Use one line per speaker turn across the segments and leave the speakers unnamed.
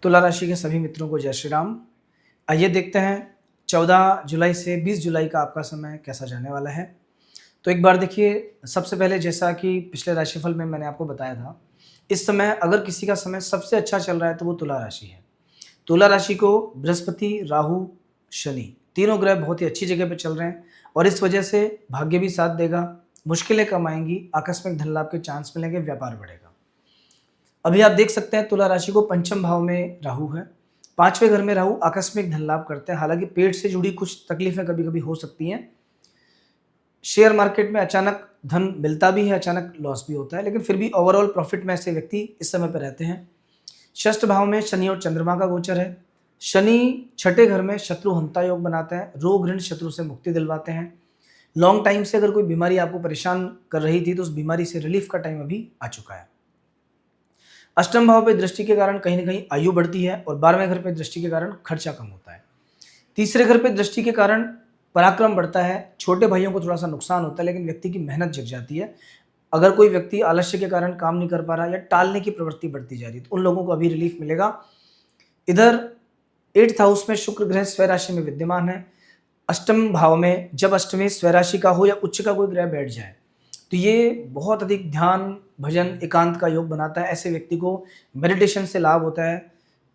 तुला राशि के सभी मित्रों को जय श्री राम। आइए देखते हैं 14 जुलाई से 20 जुलाई का आपका समय कैसा जाने वाला है। तो एक बार देखिए, सबसे पहले जैसा कि पिछले राशिफल में मैंने आपको बताया था, इस समय अगर किसी का समय सबसे अच्छा चल रहा है तो वो तुला राशि है। तुला राशि को बृहस्पति, राहु, शनि तीनों ग्रह बहुत ही अच्छी जगह पे चल रहे हैं और इस वजह से भाग्य भी साथ देगा, मुश्किलें कम आएंगी, आकस्मिक धन लाभ के चांस मिलेंगे, व्यापार बढ़ेगा। अभी आप देख सकते हैं तुला राशि को पंचम भाव में राहु है। पांचवें घर में राहु आकस्मिक धन लाभ करते हैं। हालांकि पेट से जुड़ी कुछ तकलीफें कभी कभी हो सकती हैं। शेयर मार्केट में अचानक धन मिलता भी है, अचानक लॉस भी होता है, लेकिन फिर भी ओवरऑल प्रॉफिट में ऐसे व्यक्ति इस समय पर रहते हैं। षष्ठ भाव में शनि और चंद्रमा का गोचर है। शनि छठे घर में शत्रु हंता योग बनाते हैं, रोग ऋण शत्रु से मुक्ति दिलवाते हैं। लॉन्ग टाइम से अगर कोई बीमारी आपको परेशान कर रही थी तो उस बीमारी से रिलीफ का टाइम अभी आ चुका है। अष्टम भाव पे दृष्टि के कारण कहीं ना कहीं आयु बढ़ती है और 12वें घर पे दृष्टि के कारण खर्चा कम होता है। तीसरे घर पे दृष्टि के कारण पराक्रम बढ़ता है। छोटे भाइयों को थोड़ा सा नुकसान होता है, लेकिन व्यक्ति की मेहनत जग जाती है। अगर कोई व्यक्ति आलस्य के कारण काम नहीं कर पा रहा या टालने की प्रवृत्ति बढ़ती जा रही है तो उन लोगों को अभी रिलीफ मिलेगा। इधर 8th हाउस में शुक्र ग्रह स्वय राशि में विद्यमान है। अष्टम भाव में जब अष्टमी स्वय राशि का हो या उच्च का कोई ग्रह बैठ जाए तो ये बहुत अधिक ध्यान, भजन, एकांत का योग बनाता है। ऐसे व्यक्ति को मेडिटेशन से लाभ होता है,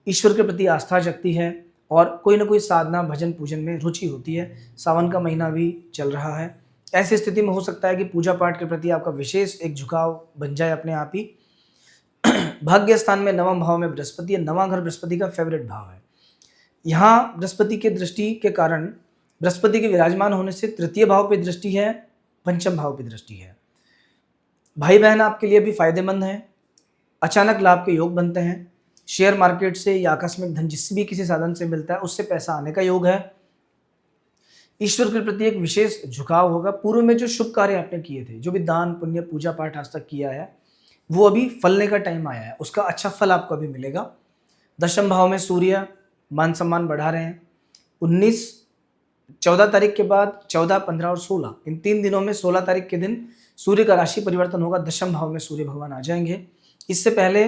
ईश्वर के प्रति आस्था जगती है और कोई ना कोई साधना, भजन, पूजन में रुचि होती है। सावन का महीना भी चल रहा है। ऐसी स्थिति में हो सकता है कि पूजा पाठ के प्रति आपका विशेष एक झुकाव बन जाए अपने आप ही। भाग्य स्थान में नवम भाव में बृहस्पति है। नवां घर बृहस्पति का फेवरेट भाव है। यहाँ बृहस्पति के दृष्टि के कारण, बृहस्पति के विराजमान होने से तृतीय भाव पे दृष्टि है, पंचम भाव पे दृष्टि है। भाई बहन आपके लिए भी फायदेमंद है। अचानक लाभ के योग बनते हैं। शेयर मार्केट से या आकस्मिक धन जिससे भी किसी साधन से मिलता है उससे पैसा आने का योग है। ईश्वर के प्रति एक विशेष झुकाव होगा। पूर्व में जो शुभ कार्य आपने किए थे, जो भी दान पुण्य पूजा पाठ आज तक किया है, वो अभी फलने का टाइम आया है। उसका अच्छा फल आपको अभी मिलेगा। दशम भाव में सूर्य मान सम्मान बढ़ा रहे हैं। 14 तारीख के बाद 14, 15 और 16, इन 3 दिनों में 16 तारीख के दिन सूर्य का राशि परिवर्तन होगा। दशम भाव में सूर्य भगवान आ जाएंगे। इससे पहले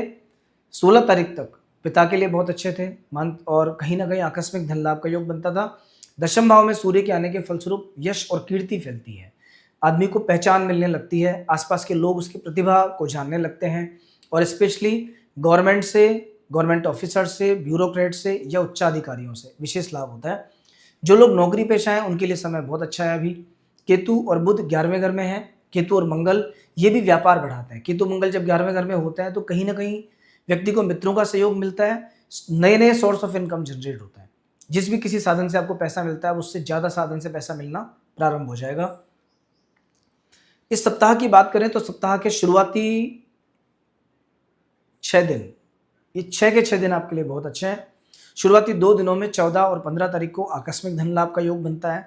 16 तारीख तक पिता के लिए बहुत अच्छे थे मन, और कहीं ना कहीं आकस्मिक धन लाभ का योग बनता था। दशम भाव में सूर्य के आने के फलस्वरूप यश और कीर्ति फैलती है। आदमी को पहचान मिलने लगती है। आसपास के लोग उसकी प्रतिभा को जानने लगते हैं और स्पेशली गवर्नमेंट से, गवर्नमेंट ऑफिसर से, ब्यूरोक्रेट से या उच्चाधिकारियों से विशेष लाभ होता है। जो लोग नौकरी पेशा हैं उनके लिए समय बहुत अच्छा है। अभी केतु और बुध 11वें घर में है। केतु और मंगल ये भी व्यापार बढ़ाते हैं। केतु मंगल जब 11वें घर में होता है तो कहीं ना कहीं व्यक्ति को मित्रों का सहयोग मिलता है। नए नए सोर्स ऑफ इनकम जनरेट होता है। जिस भी किसी साधन से आपको पैसा मिलता है उससे ज़्यादा साधन से पैसा मिलना प्रारंभ हो जाएगा। इस सप्ताह की बात करें तो सप्ताह के शुरुआती 6 दिन, ये 6 के 6 दिन आपके लिए बहुत अच्छे हैं। शुरुआती 2 दिनों में 14 और 15 तारीख को आकस्मिक धन लाभ का योग बनता है।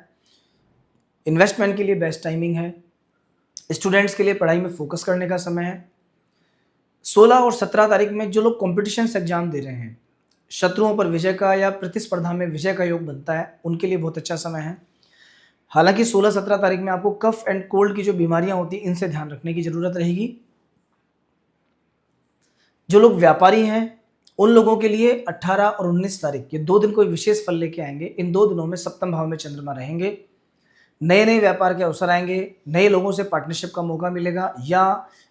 इन्वेस्टमेंट के लिए बेस्ट टाइमिंग है। स्टूडेंट्स के लिए पढ़ाई में फोकस करने का समय है। 16 और 17 तारीख में जो लोग कॉम्पिटिशन एग्जाम दे रहे हैं, शत्रुओं पर विजय का या प्रतिस्पर्धा में विजय का योग बनता है, उनके लिए बहुत अच्छा समय है। हालांकि 16-17 तारीख में आपको कफ एंड कोल्ड की जो बीमारियां होती हैं इनसे ध्यान रखने की जरूरत रहेगी। जो लोग व्यापारी हैं उन लोगों के लिए 18 और 19 तारीख ये 2 दिन कोई विशेष फल लेके आएंगे। इन 2 दिनों में सप्तम भाव में चंद्रमा रहेंगे। नए नए व्यापार के अवसर आएंगे। नए लोगों से पार्टनरशिप का मौका मिलेगा या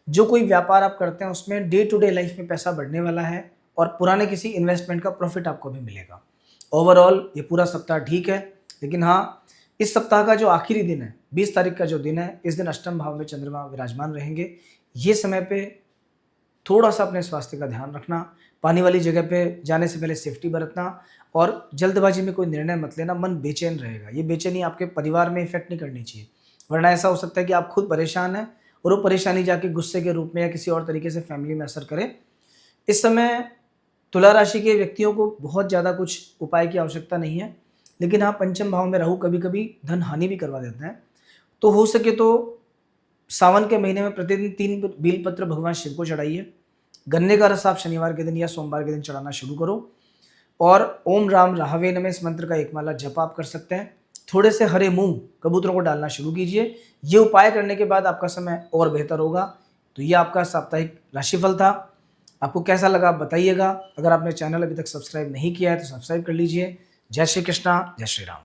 जो कोई व्यापार आप करते हैं उसमें डे टू डे लाइफ में पैसा बढ़ने वाला है और पुराने किसी इन्वेस्टमेंट का प्रॉफिट आपको भी मिलेगा। ओवरऑल ये पूरा सप्ताह ठीक है, लेकिन हाँ, इस सप्ताह का जो आखिरी दिन है, 20 तारीख का जो दिन है, इस दिन अष्टम भाव में चंद्रमा विराजमान रहेंगे। ये समय पे थोड़ा सा अपने स्वास्थ्य का ध्यान रखना, पानी वाली जगह पे जाने से पहले सेफ्टी बरतना और जल्दबाजी में कोई निर्णय मत लेना। मन बेचैन रहेगा। ये बेचैनी आपके परिवार में इफेक्ट नहीं करनी चाहिए, वरना ऐसा हो सकता है कि आप खुद परेशान हैं और वो परेशानी जाके गुस्से के रूप में या किसी और तरीके से फैमिली में असर करे। इस समय तुला राशि के व्यक्तियों को बहुत ज़्यादा कुछ उपाय की आवश्यकता नहीं है, लेकिन हाँ, पंचम भाव में राहु कभी कभी धन हानि भी करवा देते हैं। तो हो सके तो सावन के महीने में प्रतिदिन 3 बेलपत्र भगवान शिव को चढ़ाइए। गन्ने का रस आप शनिवार के दिन या सोमवार के दिन चढ़ाना शुरू करो और ओम राम राहवे नमः इस मंत्र का 1 माला जप आप कर सकते हैं। थोड़े से हरे मूंग कबूतरों को डालना शुरू कीजिए। ये उपाय करने के बाद आपका समय और बेहतर होगा। तो ये आपका साप्ताहिक राशिफल था। आपको कैसा लगा बताइएगा। अगर आपने चैनल अभी तक सब्सक्राइब नहीं किया है तो सब्सक्राइब कर लीजिए। जय श्री कृष्णा, जय श्री राम।